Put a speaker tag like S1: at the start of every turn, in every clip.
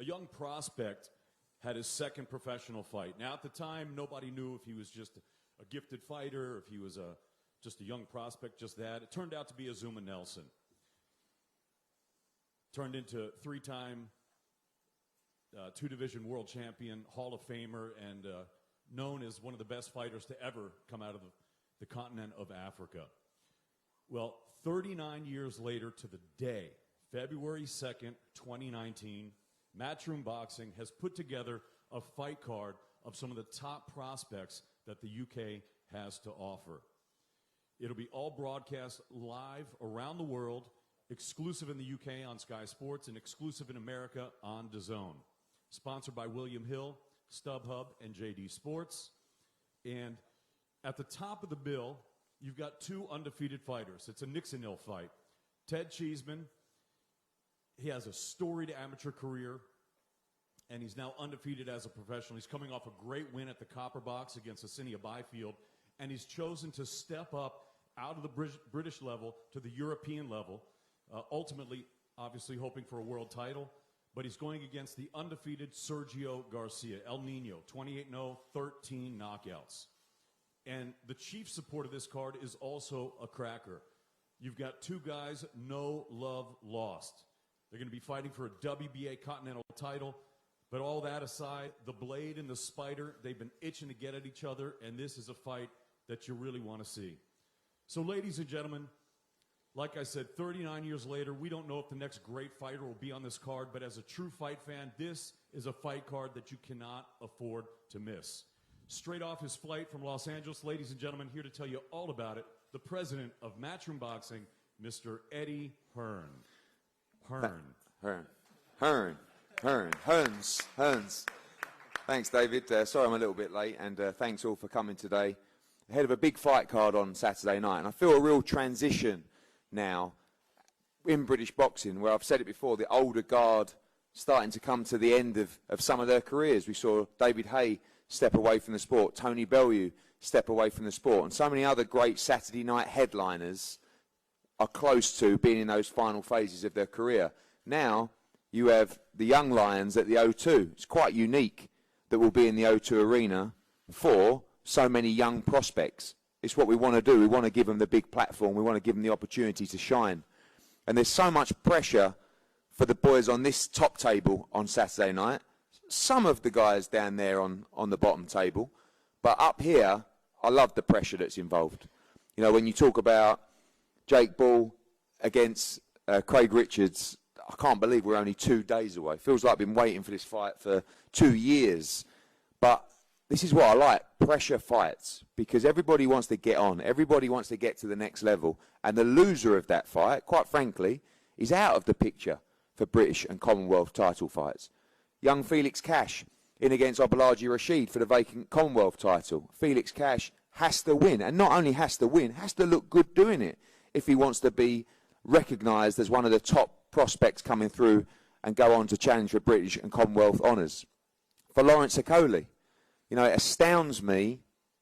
S1: a young prospect had his second professional fight. Now, at the time, nobody knew if he was just a gifted fighter, or if he was just a young prospect, just that. It turned out to be Azuma Nelson. Turned into three-time two-division world champion, Hall of Famer, and known as one of the best fighters to ever come out of the continent of Africa. Well, 39 years later to the day, February 2nd, 2019, Matchroom Boxing has put together a fight card of some of the top prospects that the UK has to offer. It'll be all broadcast live around the world, exclusive in the UK on Sky Sports, and exclusive in America on DAZN. Sponsored by William Hill, StubHub, and JD Sports. And at the top of the bill, you've got two undefeated fighters. It's a Nixon-Hill fight. Ted Cheeseman, he has a storied amateur career, and he's now undefeated as a professional. He's coming off a great win at the Copper Box against Asinia Byfield, and he's chosen to step up out of the British level to the European level, ultimately, obviously, hoping for a world title. But he's going against the undefeated Sergio Garcia, El Nino, 28-0, 13 knockouts. And the chief support of this card is also a cracker. You've got two guys, no love lost. They're going to be fighting for a WBA Continental title. But all that aside, the Blade and the Spider, they've been itching to get at each other, and this is a fight that you really want to see. So, ladies and gentlemen, like I said, 39 years later, we don't know if the next great fighter will be on this card, but as a true fight fan, this is a fight card that you cannot afford to miss. Straight off his flight from Los Angeles, ladies and gentlemen, here to tell you all about it, the president of Matchroom Boxing, Mr. Eddie Hearn.
S2: Hearns. Thanks, David. Sorry I'm a little bit late, and thanks all for coming today. Ahead of a big fight card on Saturday night, and I feel a real transition now in British boxing, where I've said it before, the older guard starting to come to the end of some of their careers. We saw David Haye step away from the sport, Tony Bellew step away from the sport, and so many other great Saturday night headliners are close to being in those final phases of their career. Now you have the young lions at the O2. It's quite unique that we'll be in the O2 arena for so many young prospects. It's what we want to do. We want to give them the big platform. We want to give them the opportunity to shine. And there's so much pressure for the boys on this top table on Saturday night. Some of the guys down there on the bottom table. But up here, I love the pressure that's involved. You know, when you talk about Jake Ball against Craig Richards, I can't believe we're only 2 days away. Feels like I've been waiting for this fight for 2 years. But this is what I like, pressure fights, because everybody wants to get on. Everybody wants to get to the next level. And the loser of that fight, quite frankly, is out of the picture for British and Commonwealth title fights. Young Felix Cash in against Abolaji Rasheed for the vacant Commonwealth title. Felix Cash has to win, and not only has to win, has to look good doing it if he wants to be recognised as one of the top prospects coming through and go on to challenge for British and Commonwealth honours. For Lawrence Okolie, you know, it astounds me,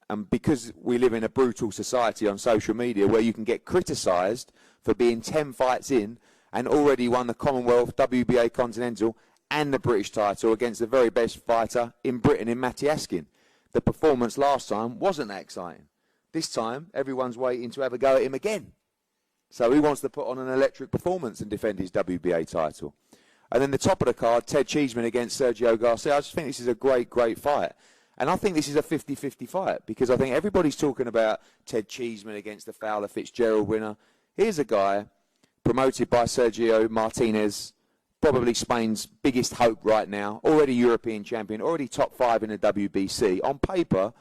S2: and because we live in a brutal society on social media where you can get criticised for being 10 fights in and already won the Commonwealth, WBA Continental and the British title against the very best fighter in Britain in Matty Askin. The performance last time wasn't that exciting. This time, everyone's waiting to have a go at him again. So he wants to put on an electric performance and defend his WBA title. And then the top of the card, Ted Cheeseman against Sergio Garcia. I just think this is a great, great fight. And I think this is a 50-50 fight, because I think everybody's talking about Ted Cheeseman against the Fowler Fitzgerald winner. Here's a guy promoted by Sergio Martinez, probably Spain's biggest hope right now, already European champion, already top 5 in the WBC. On paper,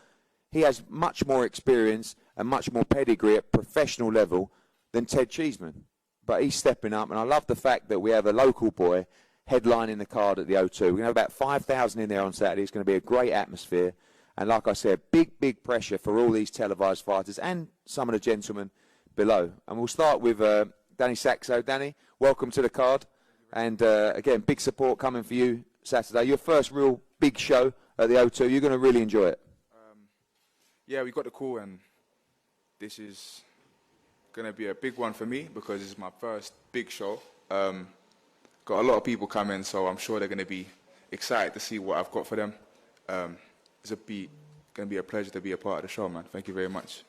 S2: he has much more experience and much more pedigree at professional level than Ted Cheeseman. But he's stepping up, and I love the fact that we have a local boy headlining the card at the O2. We're going to have about 5,000 in there on Saturday. It's going to be a great atmosphere. And like I said, big, big pressure for all these televised fighters and some of the gentlemen below. And we'll start with Danny Saxo. Danny, welcome to the card. And again, big support coming for you Saturday. Your first real big show at the O2. You're going to really enjoy it.
S3: Yeah, we got the call, and this is going to be a big one for me because it's my first big show. Got a lot of people coming, so I'm sure they're going to be excited to see what I've got for them. It's going to be a pleasure to be a part of the show, man. Thank you very much.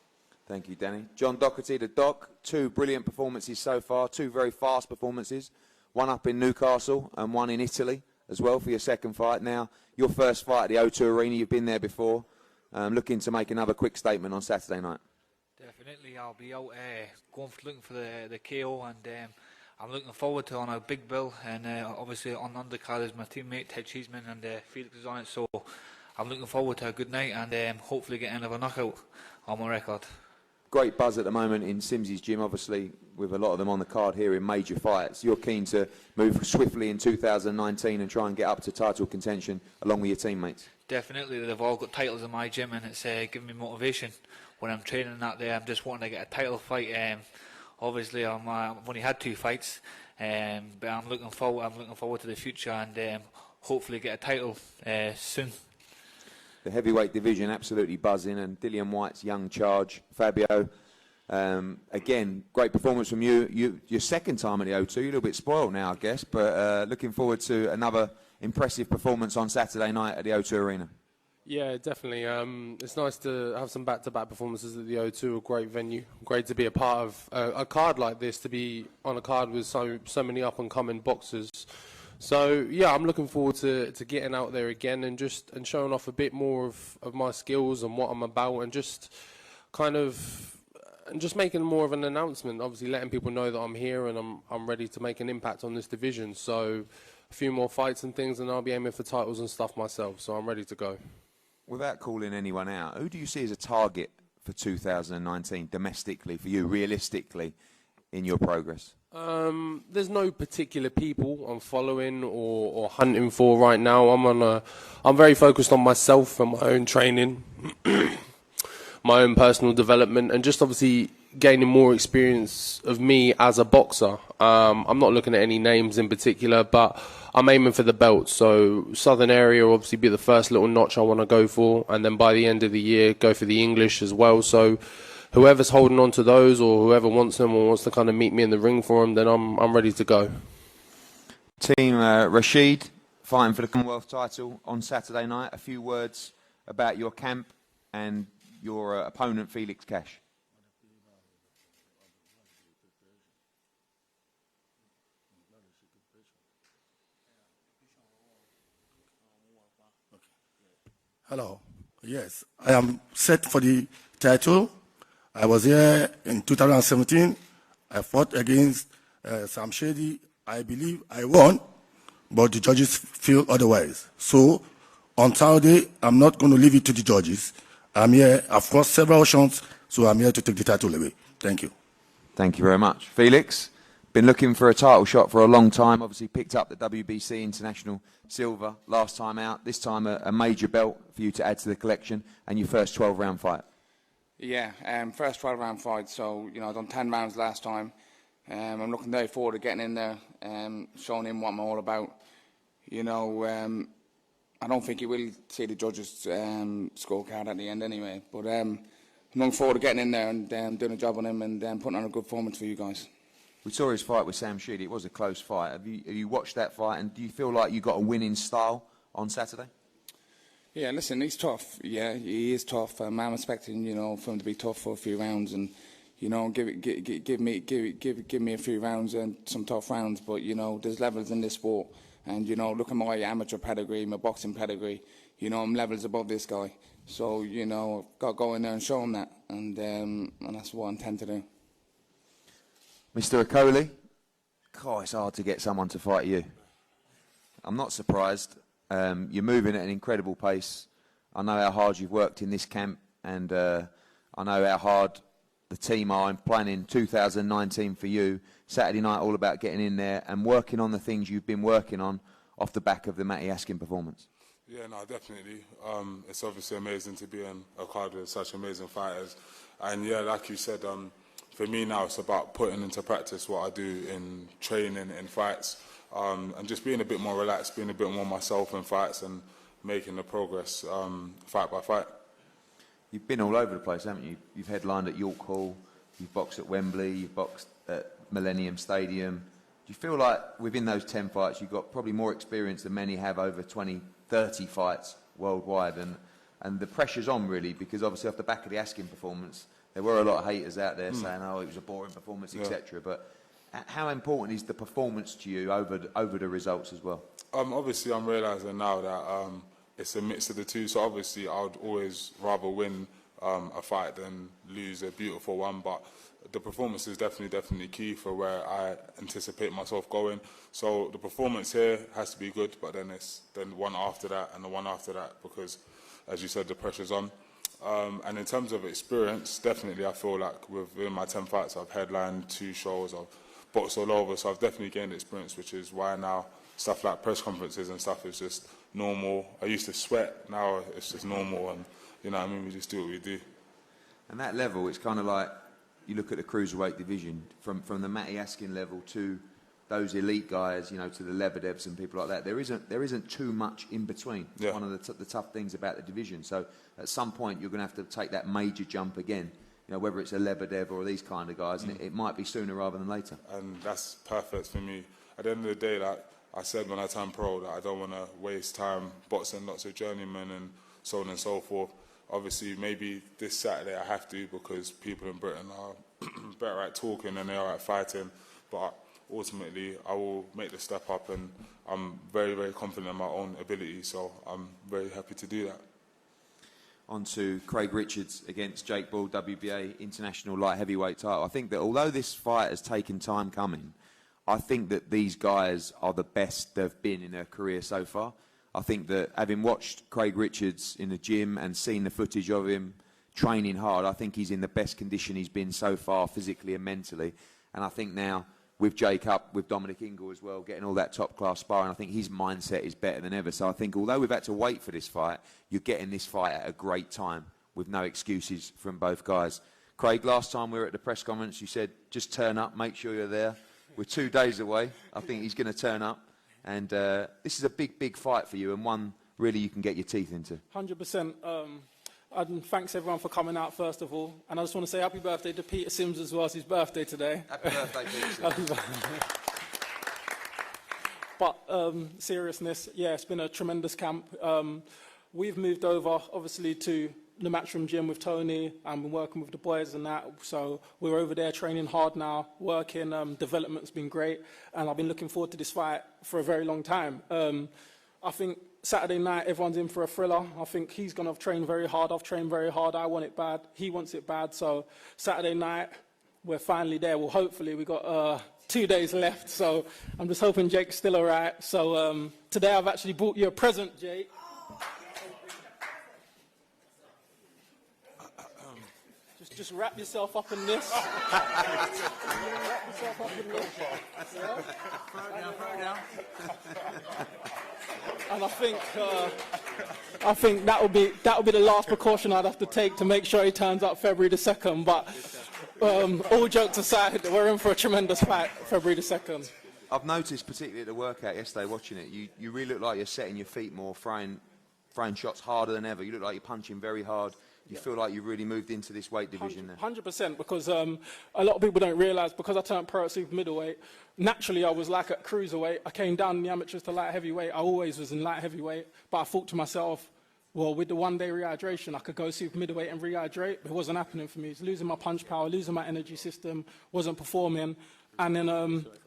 S2: Thank you, Danny. John Doherty, the Doc, 2 brilliant performances so far, 2 very fast performances, one up in Newcastle and one in Italy as well for your second fight. Now, your first fight at the O2 Arena, you've been there before, looking to make another quick statement on Saturday night.
S4: Definitely, I'll be out looking for the KO, and I'm looking forward to on a big bill, and obviously on undercard is my teammate Ted Cheeseman, and Felix is on it, so I'm looking forward to a good night and hopefully get another knockout on my record.
S2: Great buzz at the moment in Sims's gym, obviously, with a lot of them on the card here in major fights. You're keen to move swiftly in 2019 and try and get up to title contention along with your teammates.
S4: Definitely, they've all got titles in my gym, and it's giving me motivation when I'm training out there. I'm just wanting to get a title fight. Obviously, I've only had 2 fights, but I'm looking forward to the future, and hopefully get a title soon.
S2: The heavyweight division absolutely buzzing, and Dillian White's young charge. Fabio, again, great performance from you. Your second time at the O2, you're a little bit spoiled now, I guess, but looking forward to another impressive performance on Saturday night at the O2 Arena.
S5: Yeah, definitely. It's nice to have some back-to-back performances at the O2, a great venue. Great to be a part of a card like this, to be on a card with so many up-and-coming boxers. So, yeah, I'm looking forward to getting out there again and showing off a bit more of my skills and what I'm about, and just making more of an announcement, obviously letting people know that I'm here and I'm ready to make an impact on this division. So a few more fights and things, and I'll be aiming for titles and stuff myself, so I'm ready to go.
S2: Without calling anyone out, who do you see as a target for 2019 domestically for you, realistically, in your progress?
S5: There's no particular people I'm following or hunting for right now. I'm very focused on myself and my own training, my own personal development, and just obviously gaining more experience of me as a boxer. I'm not looking at any names in particular, but I'm aiming for the belt. So Southern area will obviously be the first little notch I want to go for, and then by the end of the year, go for the English as well. So whoever's holding on to those, or whoever wants them or wants to kind of meet me in the ring for them, then I'm ready to go.
S2: Team Rasheed fighting for the Commonwealth title on Saturday night. A few words about your camp and your opponent, Felix Cash.
S6: Hello. Yes, I am set for the title. I was here in 2017. I fought against Sam Shady. I believe I won, but the judges feel otherwise. So on Saturday, I'm not going to leave it to the judges. I'm here. I've crossed several options, so I'm here to take the title away. Thank you.
S2: Thank you very much. Felix, been looking for a title shot for a long time. Obviously picked up the WBC International Silver last time out. This time a major belt for you to add to the collection, and your first 12-round fight.
S7: Yeah, first 12-round fight. So, I done 10 rounds last time. I'm looking very forward to getting in there, showing him what I'm all about. I don't think he will see the judges' scorecard at the end anyway. But I'm looking forward to getting in there and doing a job on him and putting on a good performance for you guys.
S2: We saw his fight with Sam Sheedy. It was a close fight. Have you watched that fight, and do you feel like you got a winning style on Saturday?
S7: Yeah, listen, he's tough. Yeah, he is tough. I'm expecting, for him to be tough for a few rounds and, give me a few rounds and some tough rounds. But there's levels in this sport, and look at my amateur pedigree, my boxing pedigree. I'm levels above this guy. So I've got to go in there and show him that, and that's what I intend to do.
S2: Mr. Okolie, it's hard to get someone to fight you. I'm not surprised. You're moving at an incredible pace. I know how hard you've worked in this camp, and I know how hard the team are in planning 2019 for you. Saturday night, all about getting in there and working on the things you've been working on off the back of the Matty Askin performance.
S8: Yeah, no, definitely. It's obviously amazing to be on a card with such amazing fighters. And yeah, like you said, for me now, it's about putting into practice what I do in training, in fights, and just being a bit more relaxed, being a bit more myself in fights and making the progress fight by fight.
S2: You've been all over the place, haven't you? You've headlined at York Hall, you've boxed at Wembley, you've boxed at Millennium Stadium, you feel like within those 10 fights you've got probably more experience than many have over 20, 30 fights worldwide, and the pressure's on really, because obviously off the back of the Askin performance there were a lot of haters out there saying, oh, it was a boring performance, etc. But how important is the performance to you over the results as well?
S8: Obviously I'm realising now that it's a mix of the two, so obviously I would always rather win a fight than lose a beautiful one, but the performance is definitely key for where I anticipate myself going. So the performance here has to be good, but then it's then one after that and the one after that, because as you said, the pressure's on. And in terms of experience, definitely I feel like within my 10 fights I've headlined 2 shows, I've boxed all over, so I've definitely gained experience, which is why now stuff like press conferences and stuff is just normal. I used to sweat, now it's just normal, and you know what I mean, we just do what we do.
S2: And that level, it's kind of like, you look at the cruiserweight division, from the Matty Askin level to those elite guys, you know, to the Lebedevs and people like that. There isn't too much in between.
S8: Yeah.
S2: One of the tough things about the division. So at some point you're going to have to take that major jump again. You know, whether it's a Lebedev or these kind of guys, and it might be sooner rather than later.
S8: And that's perfect for me. At the end of the day, like I said when I turned pro, that I don't want to waste time boxing lots of journeymen and so on and so forth. Obviously, maybe this Saturday I have to, because people in Britain are better at talking than they are at fighting. But ultimately, I will make the step up, and I'm very, very confident in my own ability. So I'm very happy to do that.
S2: On to Craig Richards against Jake Ball, WBA International Light Heavyweight title. I think that although this fight has taken time coming, I think that these guys are the best they've been in their career so far. I think that having watched Craig Richards in the gym and seen the footage of him training hard, I think he's in the best condition he's been so far, physically and mentally. And I think now, with Jake up, with Dominic Ingle as well, getting all that top-class sparring, I think his mindset is better than ever. So I think although we've had to wait for this fight, you're getting this fight at a great time with no excuses from both guys. Craig, last time we were at the press conference, you said, just turn up, make sure you're there. We're 2 days away. I think he's going to turn up. And this is a big, big fight for you, and one really you can get your teeth into.
S9: 100%. And thanks everyone for coming out, first of all. And I just want to say happy birthday to Peter Sims as well. It's his birthday today.
S2: Happy birthday, Peter Sims.
S9: But seriousness, yeah, it's been a tremendous camp. We've moved over, obviously, to the Matchroom gym with Tony, and been working with the boys and that. So we're over there training hard now, working. Development's been great, and I've been looking forward to this fight for a very long time. I think Saturday night everyone's in for a thriller. I think he's going to train very hard. I've trained very hard. I want it bad. He wants it bad. So Saturday night, we're finally there. Well, hopefully we got 2 days left. So I'm just hoping Jake's still all right. So today I've actually brought you a present, Jake. Just wrap yourself up in this. Wrap yourself up in this. Yeah? Throw it down. And I think that would be the last precaution I'd have to take to make sure he turns up February the 2nd. But all jokes aside, we're in for a tremendous fight February the 2nd.
S2: I've noticed, particularly at the workout yesterday, watching it, you really look like you're setting your feet more, throwing shots harder than ever. You look like you're punching very hard. You feel like you've really moved into this weight division now?
S9: 100%, because a lot of people don't realise, because I turned pro at super middleweight, naturally I was like at cruiserweight. I came down in the amateurs to light heavyweight. I always was in light heavyweight, but I thought to myself, well, with the one-day rehydration, I could go super middleweight and rehydrate, but it wasn't happening for me. It was losing my punch power, losing my energy system, wasn't performing. And then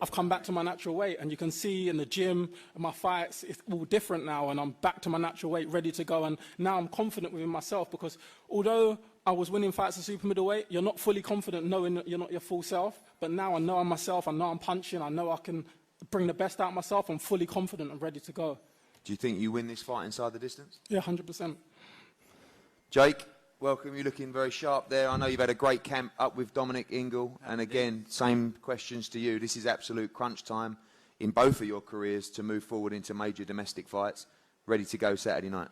S9: I've come back to my natural weight, and you can see in the gym and my fights, it's all different now, and I'm back to my natural weight, ready to go. And now I'm confident within myself, because although I was winning fights at super middleweight, you're not fully confident knowing that you're not your full self. But now I know I'm myself, I know I'm punching, I know I can bring the best out of myself. I'm fully confident and ready to go.
S2: Do you think you win this fight inside the distance?
S9: Yeah, 100%.
S2: Jake, welcome. You're looking very sharp there. I know you've had a great camp up with Dominic Ingle. And again, same questions to you. This is absolute crunch time in both of your careers to move forward into major domestic fights. Ready to go Saturday night?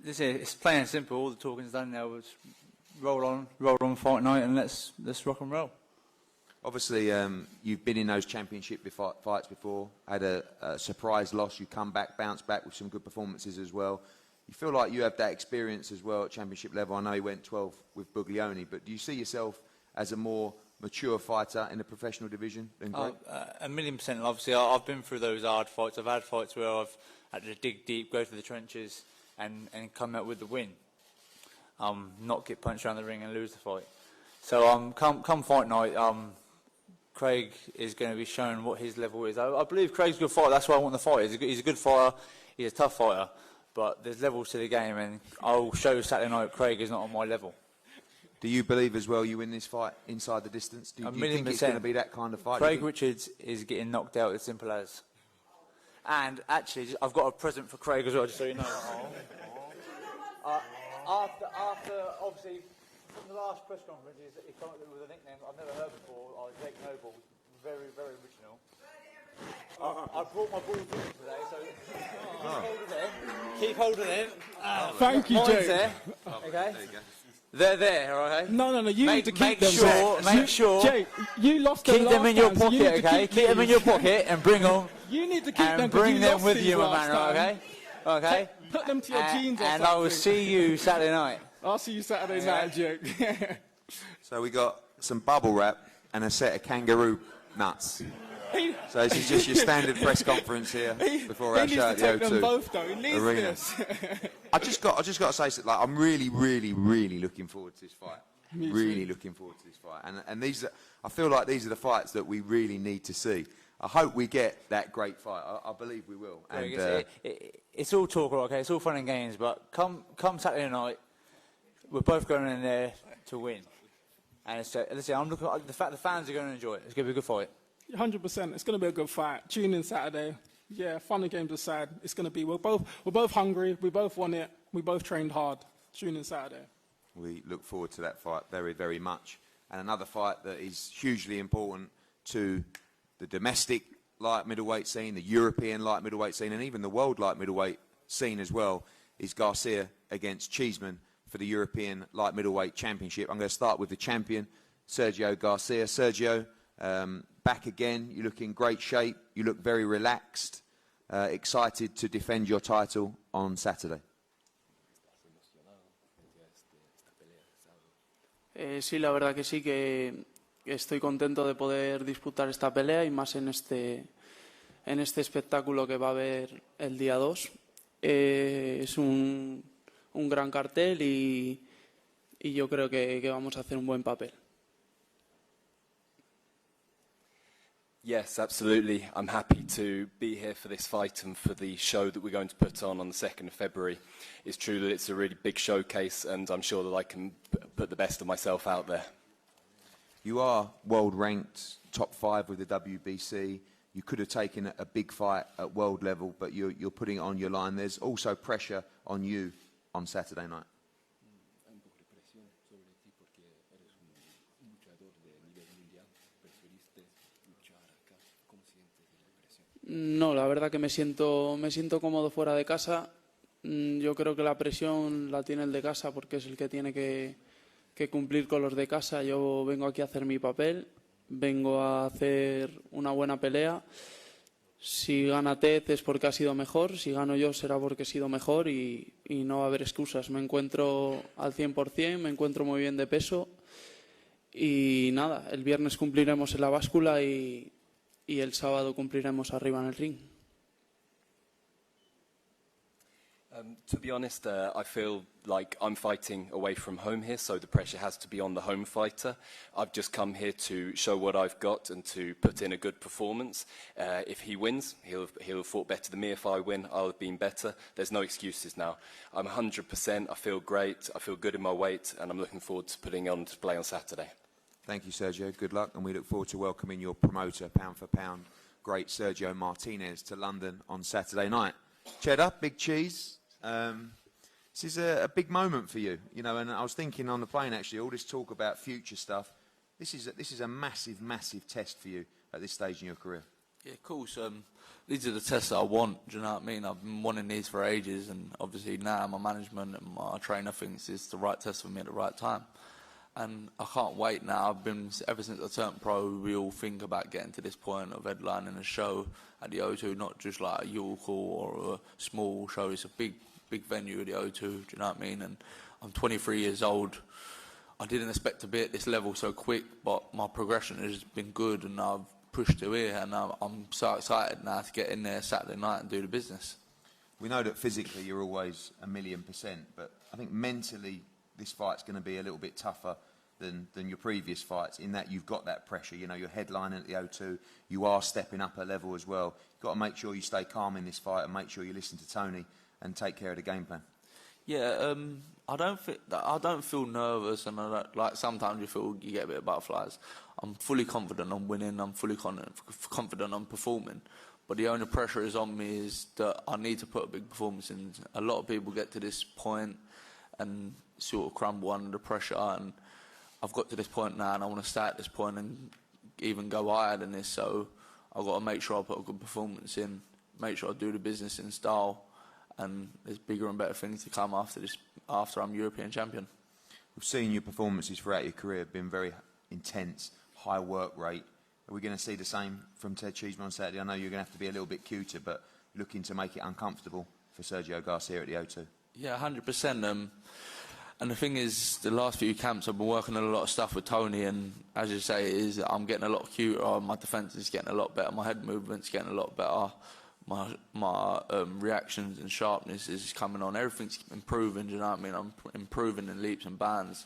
S10: It's plain and simple. All the talking's done now. It's roll on fight night, and let's rock and roll.
S2: Obviously, you've been in those championship fights before, had a surprise loss. You come back, bounce back with some good performances as well. You feel like you have that experience as well at championship level. I know you went 12 with Buglioni, but do you see yourself as a more mature fighter in the professional division than Craig?
S10: 1,000,000%. Obviously, I've been through those hard fights. I've had fights where I've had to dig deep, go to the trenches, and come out with the win. Not get punched around the ring and lose the fight. So come fight night, Craig is going to be showing what his level is. I believe Craig's a good fighter. That's why I want the fight. He's a good fighter. He's a tough fighter. But there's levels to the game, and I'll show Saturday night Craig is not on my level.
S2: Do you believe as well you win this fight inside the distance? Do you think it's going to be that kind of fight?
S10: Craig Richards is getting knocked out as simple as. And actually, I've got a present for Craig as well, just so you know. After obviously, from the last press conference, he came up with a nickname I've never heard before, Jake Noble. Very, very original. I brought my balls with me today, so keep hold of them.
S9: Thank you, Jake.
S10: There, okay? They're there, okay?
S9: No, you need to keep them.
S10: Make sure.
S9: Jake, you lost them.
S10: Keep them in your pocket, okay? Keep them in your pocket and bring them.
S9: You need to keep them.
S10: And bring them with you, my man, okay? Okay?
S9: Put them to your jeans or
S10: and
S9: something.
S10: I will see you Saturday night.
S9: I'll see you Saturday night, Jake.
S2: So we got some bubble wrap and a set of kangaroo nuts. So this is just your standard press conference here before our show at the O2
S9: them both, though. He needs
S2: arena.
S9: this.
S2: I just got to say something. Like, I'm really, really, really looking forward to this fight. Really looking forward to this fight. And these are, I feel like these are the fights that we really need to see. I hope we get that great fight. I believe we will. And
S10: it's all talk, okay? It's all fun and games, but come Saturday night, we're both going in there to win. And listen, I'm looking at the fact the fans are going to enjoy it. It's going to be a good fight.
S9: 100%. It's going to be a good fight. Tune in Saturday. Yeah, fun and games aside, it's going to be. We're both hungry. We both want it. We both trained hard. Tune in Saturday.
S2: We look forward to that fight very, very much. And another fight that is hugely important to the domestic light middleweight scene, the European light middleweight scene, and even the world light middleweight scene as well, is Garcia against Cheeseman for the European light middleweight championship. I'm going to start with the champion, Sergio Garcia. Sergio, back again. You look in great shape. You look very relaxed, excited to defend your title on Saturday.
S11: Sí, la verdad que sí, que estoy contento de poder disputar esta pelea y más en este espectáculo que va a haber el día 2. Es un gran cartel y yo creo que vamos a hacer un buen papel.
S5: Yes, absolutely. I'm happy to be here for this fight and for the show that we're going to put on the 2nd of February. It's true that it's a really big showcase, and I'm sure that I can put the best of myself out there.
S2: You are world ranked top 5 with the WBC. You could have taken a big fight at world level, but you're putting it on your line. There's also pressure on you on Saturday night.
S11: No, la verdad que me siento cómodo fuera de casa. Yo creo que la presión la tiene el de casa porque es el que tiene que cumplir con los de casa. Yo vengo aquí a hacer mi papel, vengo a hacer una buena pelea. Si gana Ted es porque ha sido mejor, si gano yo será porque he sido mejor y no va a haber excusas. Me encuentro al 100%, me encuentro muy bien de peso y nada, el viernes cumpliremos en la báscula y el sábado cumpliremos arriba en el ring.
S5: To be honest, I feel like I'm fighting away from home here, so the pressure has to be on the home fighter. I've just come here to show what I've got and to put in a good performance. If he wins, he'll have fought better than me. If I win, I'll have been better. There's no excuses now. I'm 100%. I feel great. I feel good in my weight, and I'm looking forward to putting on display on Saturday.
S2: Thank you, Sergio. Good luck, and we look forward to welcoming your promoter, pound for pound, great Sergio Martinez, to London on Saturday night. Cheddar, big cheese. This is a big moment for you, you know. And I was thinking on the plane, actually, all this talk about future stuff. This is a massive, massive test for you at this stage in your career.
S12: Yeah, of course. These are the tests that I want. Do you know what I mean? I've been wanting these for ages, and obviously now my management and my trainer thinks it's the right test for me at the right time. And I can't wait now. I've been, ever since I turned pro, we all think about getting to this point of headlining a show at the O2, not just like a York or a small show. It's a big venue at the O2, do you know what I mean? And I'm 23 years old. I didn't expect to be at this level so quick, but my progression has been good and I've pushed to here, and I'm so excited now to get in there Saturday night and do the business.
S2: We know that physically you're always 1,000,000%, but I think mentally this fight's going to be a little bit tougher than your previous fights, in that you've got that pressure. You know, you're headlining at the O2, you are stepping up a level as well. You've got to make sure you stay calm in this fight and make sure you listen to Tony and take care of the game plan.
S12: Yeah, I don't feel nervous, and like sometimes you get a bit of butterflies. I'm fully confident on winning. I'm fully confident on performing. But the only pressure is on me is that I need to put a big performance in. A lot of people get to this point and sort of crumble under the pressure, and I've got to this point now, and I want to stay at this point and even go higher than this. So I've got to make sure I put a good performance in, make sure I do the business in style, and there's bigger and better things to come after this. After I'm European champion.
S2: We've seen your performances throughout your career have been very intense, high work rate. Are we going to see the same from Ted Cheeseman on Saturday? I know you're going to have to be a little bit cuter, but looking to make it uncomfortable for Sergio Garcia at the O2.
S12: Yeah, 100%. And the thing is, the last few camps I've been working on a lot of stuff with Tony, and as you say, I'm getting a lot cuter. My defence is getting a lot better. My head movement's getting a lot better. My reactions and sharpness is coming on. Everything's improving, do you know what I mean? I'm improving in leaps and bounds.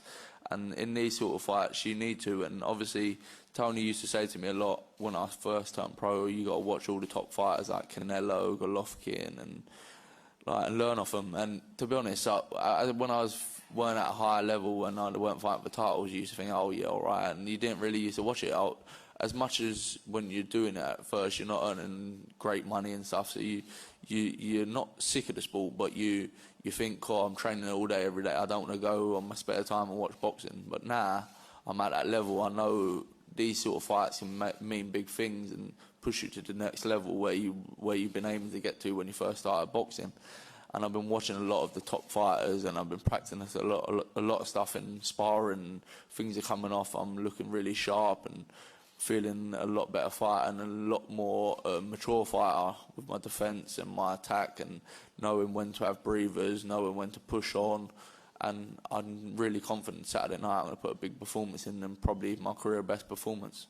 S12: And in these sort of fights, you need to. And obviously, Tony used to say to me a lot when I first turned pro, you got to watch all the top fighters like Canelo, Golovkin, and learn off them. And to be honest, when I weren't at a higher level and I weren't fighting for titles, you used to think, oh yeah, all right. And you didn't really used to watch it out. As much as when you're doing it at first, you're not earning great money and stuff, so you're not sick of the sport, but you think, oh, I'm training all day, every day, I don't want to go on my spare time and watch boxing. But now I'm at that level, I know these sort of fights can mean big things and push you to the next level where you've been aiming to get to when you first started boxing. And I've been watching a lot of the top fighters, and I've been practicing a lot of stuff in sparring. Things are coming off, I'm looking really sharp and feeling a lot better fighter and a lot more mature fighter with my defence and my attack, and knowing when to have breathers, knowing when to push on. And I'm really confident Saturday night I'm going to put a big performance in, and probably my career best performance.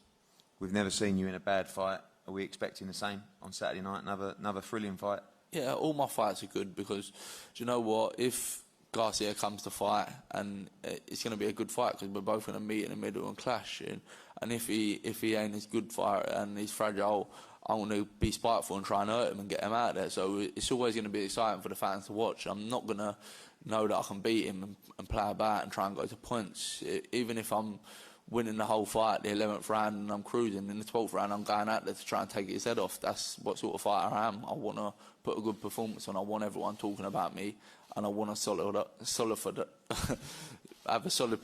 S2: We've never seen you in a bad fight. Are we expecting the same on Saturday night? Another thrilling fight?
S12: Yeah, all my fights are good because, do you know what, if Garcia comes to fight, and it's going to be a good fight because we're both going to meet in the middle and clash. And if he ain't as good fighter and he's fragile, I want to be spiteful and try and hurt him and get him out of there. So it's always going to be exciting for the fans to watch. I'm not going to know that I can beat him and play about and try and go to points. Even if I'm winning the whole fight, the 11th round, and I'm cruising, in the 12th round I'm going out there to try and take his head off. That's what sort of fighter I am. I want to put a good performance on. I want everyone talking about me, and I want to have a solid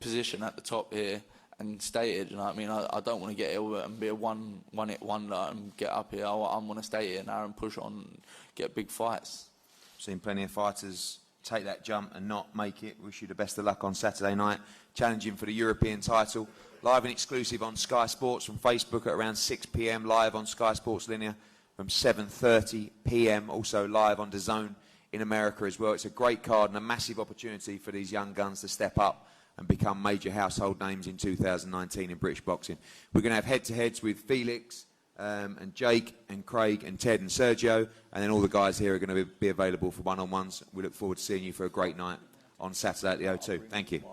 S12: position at the top here and stay here. You know what I mean? I don't want to get ill and be a one-hit wonder and get up here. I want to stay here now and push on and get big fights.
S2: Seen plenty of fighters take that jump and not make it. Wish you the best of luck on Saturday night, challenging for the European title. Live and exclusive on Sky Sports from Facebook at around 6 p.m, live on Sky Sports Linear from 7:30 p.m, also live on DAZN in America as well. It's a great card and a massive opportunity for these young guns to step up and become major household names in 2019 in British boxing. We're going to have head-to-heads with Felix and Jake and Craig and Ted and Sergio, and then all the guys here are going to be available for one-on-ones. We look forward to seeing you for a great night on Saturday at the O2. Thank you.